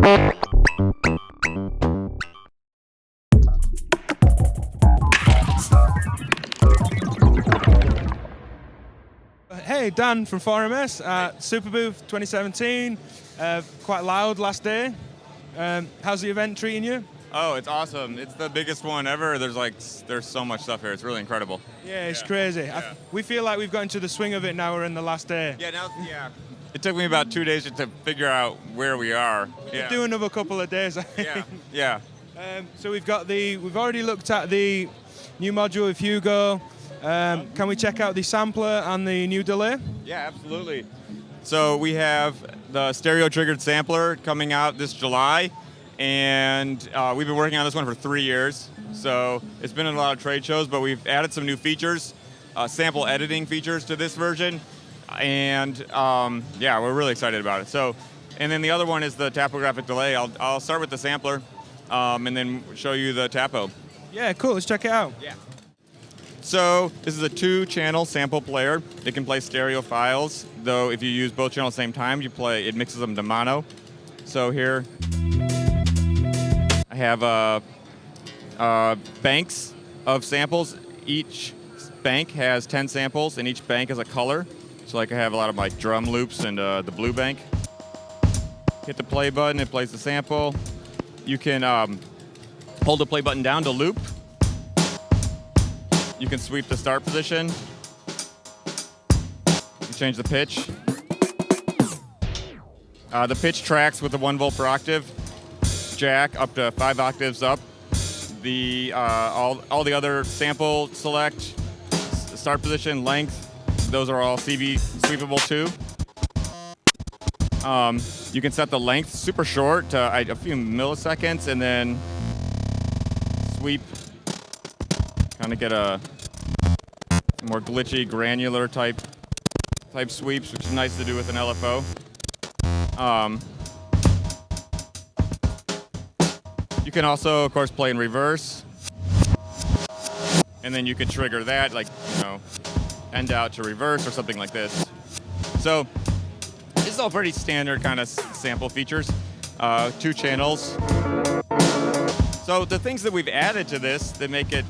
Hey, Dan from 4MS at Superbooth 2017. Quite loud last day. How's the event treating you? Oh, it's awesome. It's the biggest one ever. There's so much stuff here. It's really incredible. Yeah, it's crazy. Yeah. We feel like we've got into the swing of it now. We're in the last day. Yeah. It took me about 2 days to figure out where we are. We'll do another couple of days, I think. Yeah. So we've already looked at the new module with Hugo. Can we check out the sampler and the new delay? Yeah, absolutely. So we have the stereo triggered sampler coming out this July, and we've been working on this one for 3 years. So it's been in a lot of trade shows, but we've added some new features, sample editing features to this version, and yeah, we're really excited about it. So, and then the other one is the Tapographic Delay. I'll start with the sampler, and then show you the Tapo. Yeah, cool. Let's check it out. Yeah. So this is a 2-channel sample player. It can play stereo files, though if you use both channels at the same time, it mixes them to mono. So here I have banks of samples. Each bank has 10 samples, and each bank is a color. So like I have a lot of my drum loops and the blue bank. Hit the play button, it plays the sample. You can hold the play button down to loop. You can sweep the start position. You change the pitch. The pitch tracks with the 1 volt per octave jack up to 5 octaves up. All the other sample select, start position, length, those are all CV sweepable too. You can set the length super short to a few milliseconds, and then sweep. Kind of get a more glitchy, granular type sweeps, which is nice to do with an LFO. You can also, of course, play in reverse, and then you can trigger that, like, end out to reverse or something like this. So this is all pretty standard kind of sample features. 2 channels. So the things that we've added to this that make it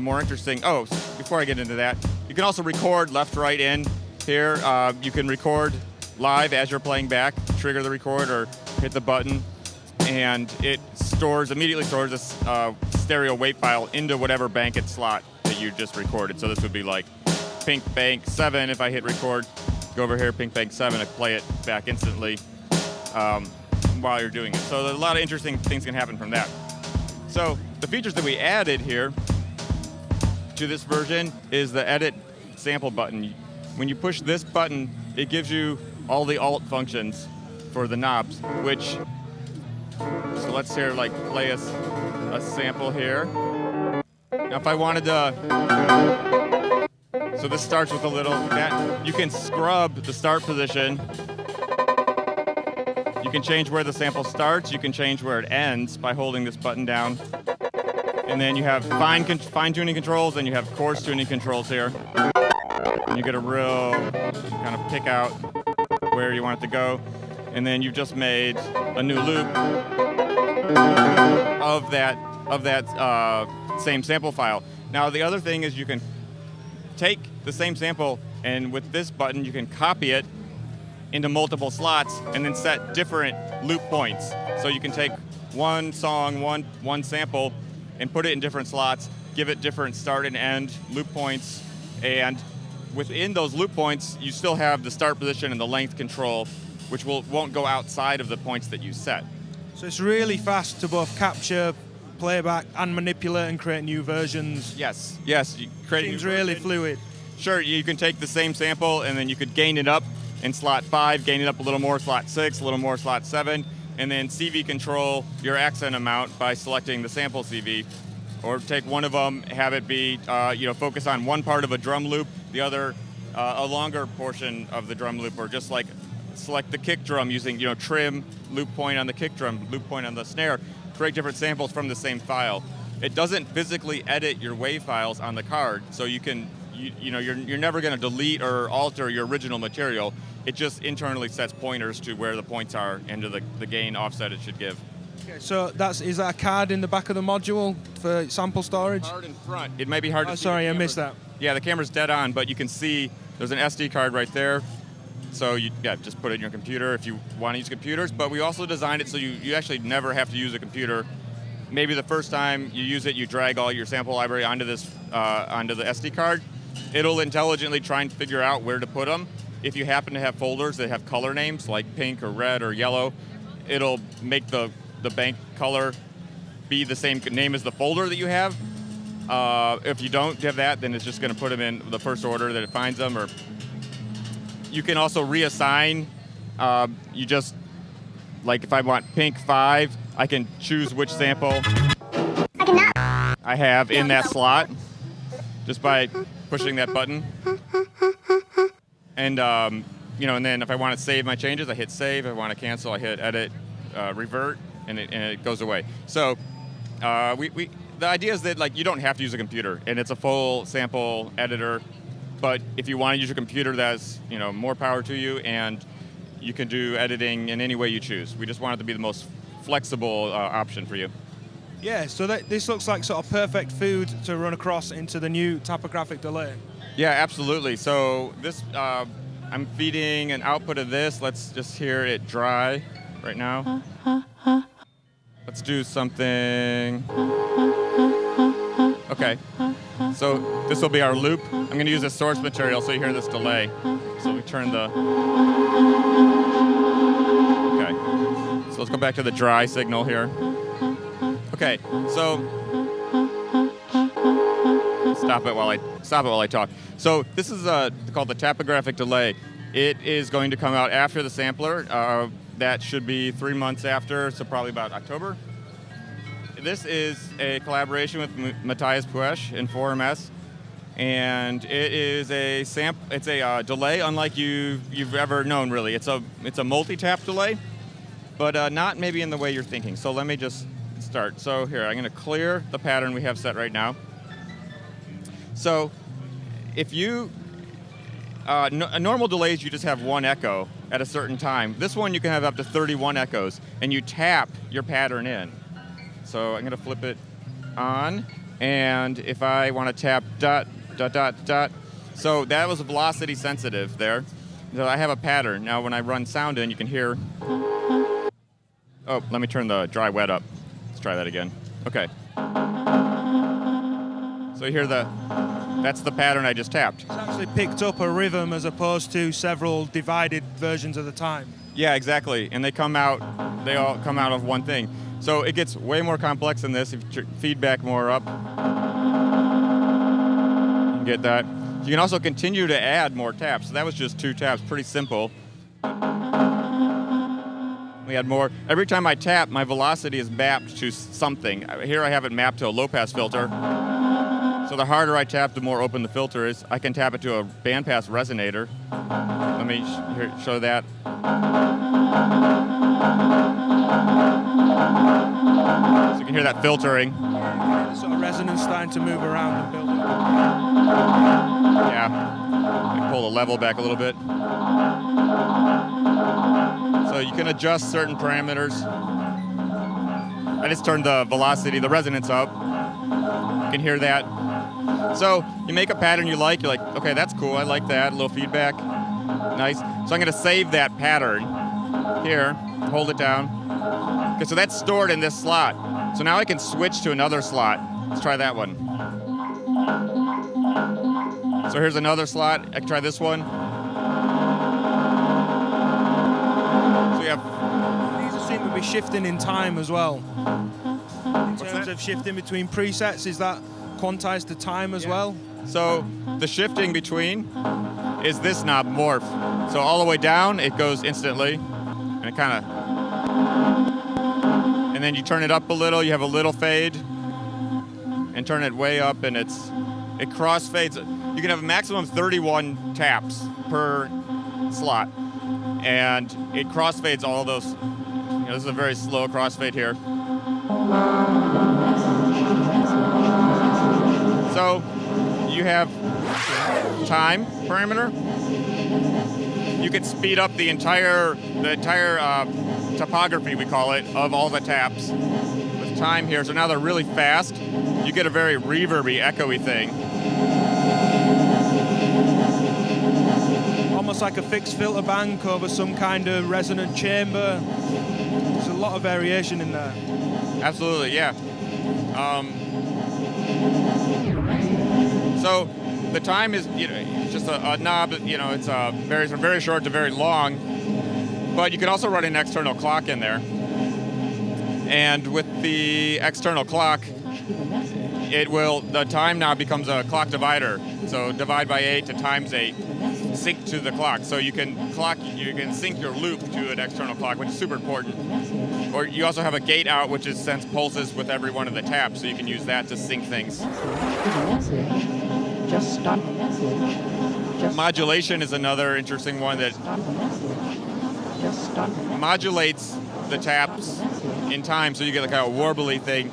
more interesting. Oh, before I get into that, you can also record left, right, in here. You can record live as you're playing back, trigger the record or hit the button, and it immediately stores a stereo wave file into whatever bank slot that you just recorded. So this would be like Pink Bank 7. If I hit record, go over here, Pink Bank 7, I play it back instantly while you're doing it. So there's a lot of interesting things can happen from that. So the features that we added here to this version is the edit sample button. When you push this button, it gives you all the alt functions for the knobs, which, so let's here play a sample here. Now if I wanted to, so this starts with a little, you can scrub the start position. You can change where the sample starts, you can change where it ends by holding this button down. And then you have fine-tuning controls, and you have coarse tuning controls here. And you get a real kind of pick out where you want it to go. And then you've just made a new loop of that same sample file. Now the other thing is you can take the same sample, and with this button you can copy it into multiple slots and then set different loop points. So you can take one song, one sample, and put it in different slots, give it different start and end loop points, and within those loop points, you still have the start position and the length control, which won't go outside of the points that you set. So it's really fast to both capture, playback, and manipulate and create new versions. Yes. You create Seems really fluid. Sure, you can take the same sample and then you could gain it up in slot 5, gain it up a little more, slot 6, a little more, slot 7, and then CV control your accent amount by selecting the sample CV. Or take one of them, have it be, focus on one part of a drum loop, the other a longer portion of the drum loop, or just like select the kick drum using, trim, loop point on the kick drum, loop point on the snare, create different samples from the same file. It doesn't physically edit your wave files on the card, so you can, you're never going to delete or alter your original material. It just internally sets pointers to where the points are and to the gain offset it should give. Okay, so is that a card in the back of the module for sample storage? Card in front. It may be hard to see. Sorry, I missed that. Yeah, the camera's dead on, but you can see there's an SD card right there. So just put it in your computer if you want to use computers. But we also designed it so you actually never have to use a computer. Maybe the first time you use it, you drag all your sample library onto the SD card. It'll intelligently try and figure out where to put them. If you happen to have folders that have color names like pink or red or yellow, it'll make the bank color be the same name as the folder that you have. If you don't have that, then it's just going to put them in the first order that it finds them. Or you can also reassign. You just, like if I want pink 5, I can choose which sample I have in that slot just by pushing that button. And and then if I want to save my changes, I hit save. If I want to cancel, I hit edit, revert, and it goes away. So the idea is that you don't have to use a computer, and it's a full sample editor. But if you want to use a computer, that's more power to you, and you can do editing in any way you choose. We just want it to be the most flexible option for you. Yeah, so this looks like sort of perfect food to run across into the new Tapographic Delay. Yeah, absolutely. So this, I'm feeding an output of this. Let's just hear it dry right now. Let's do something. Okay. So this will be our loop. I'm going to use a source material so you hear this delay. So we turn the... Okay. So let's go back to the dry signal here. Okay, so stop it while I talk. So this is called the Tapographic Delay. It is going to come out after the sampler. That should be 3 months after, so probably about October. This is a collaboration with Matthias Puesch in 4MS, and it is it's a delay unlike you've ever known, really. It's a multi-tap delay, but not maybe in the way you're thinking. So let me just start. So here, I'm going to clear the pattern we have set right now. So if you, a normal delay is you just have one echo at a certain time. This one you can have up to 31 echoes, and you tap your pattern in. So I'm going to flip it on, and if I want to tap dot, dot, dot, dot, so that was velocity sensitive there. So I have a pattern. Now when I run sound in, you can hear, oh, let me turn the dry wet up. Let's try that again. Okay. So you hear that's the pattern I just tapped. It's actually picked up a rhythm as opposed to several divided versions of the time. Yeah, exactly. And they all come out of one thing. So it gets way more complex than this. If you feedback more up, you can get that. You can also continue to add more taps. So that was just 2 taps, pretty simple. We had more. Every time I tap, my velocity is mapped to something. Here I have it mapped to a low-pass filter. So the harder I tap, the more open the filter is. I can tap it to a bandpass resonator. Let me show that. So you can hear that filtering. The sort of resonance starting to move around and build up. Yeah. I pull the level back a little bit. So you can adjust certain parameters. I just turned the velocity, the resonance up. You can hear that. So you make a pattern you like, you're like, okay, that's cool, I like that, a little feedback, nice. So I'm going to save that pattern here, hold it down. Okay, so that's stored in this slot. So now I can switch to another slot. Let's try that one. So here's another slot, I can try this one. So you have... These seem to be shifting in time as well. In terms of shifting between presets, is that quantized to time as well? So the shifting between is this knob morph. So all the way down, it goes instantly, and it kind of, and then you turn it up a little, you have a little fade, and turn it way up, and it crossfades. You can have a maximum of 31 taps per slot, and it crossfades all of those. This is a very slow crossfade here. So you have time parameter. you could speed up the entire topography, we call it, of all the taps with time here. So now they're really fast. You get a very reverby, echoey thing. Almost like a fixed filter bank over some kind of resonant chamber. There's a lot of variation in there. Absolutely, yeah. So the time is, just a knob. It's varies from very short to very long. But you can also run an external clock in there. And with the external clock, the time now becomes a clock divider. So divide by 8 to times 8, sync to the clock. So you can sync your loop to an external clock, which is super important. Or you also have a gate out, which sends pulses with every one of the taps, so you can use that to sync things. Modulation is another interesting one that modulates the taps in time, so you get like a warbly thing.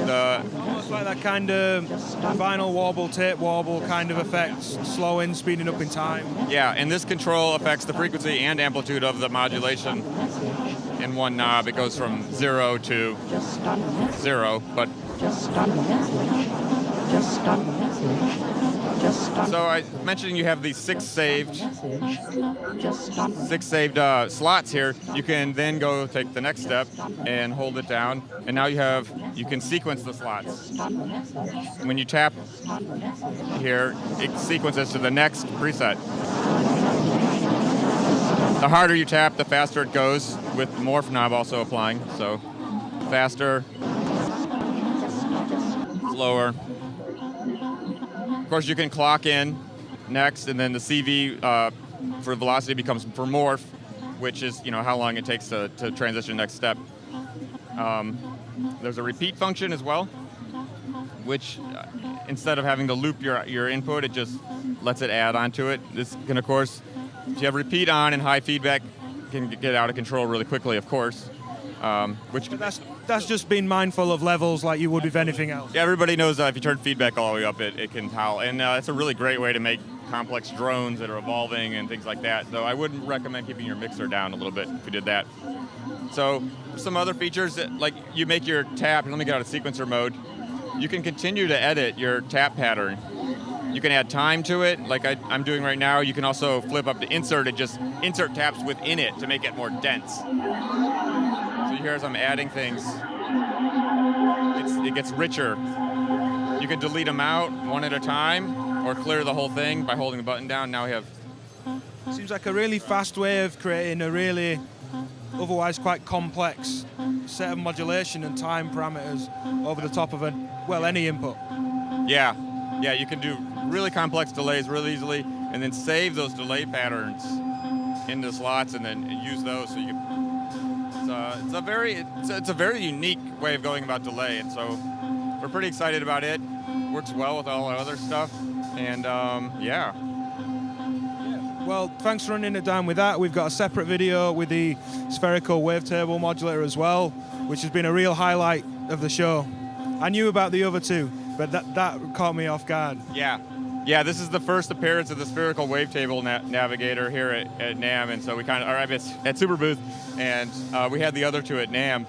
Almost like that kind of vinyl wobble, tape wobble kind of effect, slowing, speeding up in time. Yeah, and this control affects the frequency and amplitude of the modulation in one knob. It goes from 0 to 0, but so I mentioned you have these six saved slots here. You can then go take the next step and hold it down, and now you can sequence the slots. When you tap here, it sequences to the next preset. The harder you tap, the faster it goes, with the morph knob also applying. So faster, slower. Of course, you can clock in next, and then the CV for velocity becomes for morph, which is how long it takes to transition next step. There's a repeat function as well, which instead of having to loop your input, it just lets it add onto it. This can, of course, if you have repeat on and high feedback, can get out of control really quickly, of course. That's just being mindful of levels like you would with anything else. Yeah, everybody knows if you turn feedback all the way up, it can howl. And it's a really great way to make complex drones that are evolving and things like that. So I wouldn't recommend keeping your mixer down a little bit if you did that. So some other features, like you make your tap, let me get out of sequencer mode. You can continue to edit your tap pattern. You can add time to it, like I'm doing right now. You can also flip up to insert and just insert taps within it to make it more dense. So here as I'm adding things, it gets richer. You can delete them out one at a time or clear the whole thing by holding the button down. Now we have... Seems like a really fast way of creating a really otherwise quite complex set of modulation and time parameters over the top of any input. Yeah, you can do really complex delays really easily and then save those delay patterns into slots and then use those so you can... It's a very unique way of going about delay, and so we're pretty excited about it. Works well with all our other stuff, and yeah. Well, thanks for running it down with that. We've got a separate video with the spherical wavetable modulator as well, which has been a real highlight of the show. I knew about the other two, but that caught me off guard. Yeah, this is the first appearance of the spherical wavetable navigator here at NAMM, and so we at Superbooth, and we had the other two at NAMM.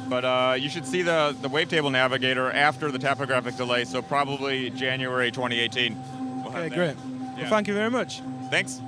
But you should see the wavetable navigator after the Tapographic Delay, so probably January 2018. Okay, great. Yeah. Well, thank you very much. Thanks.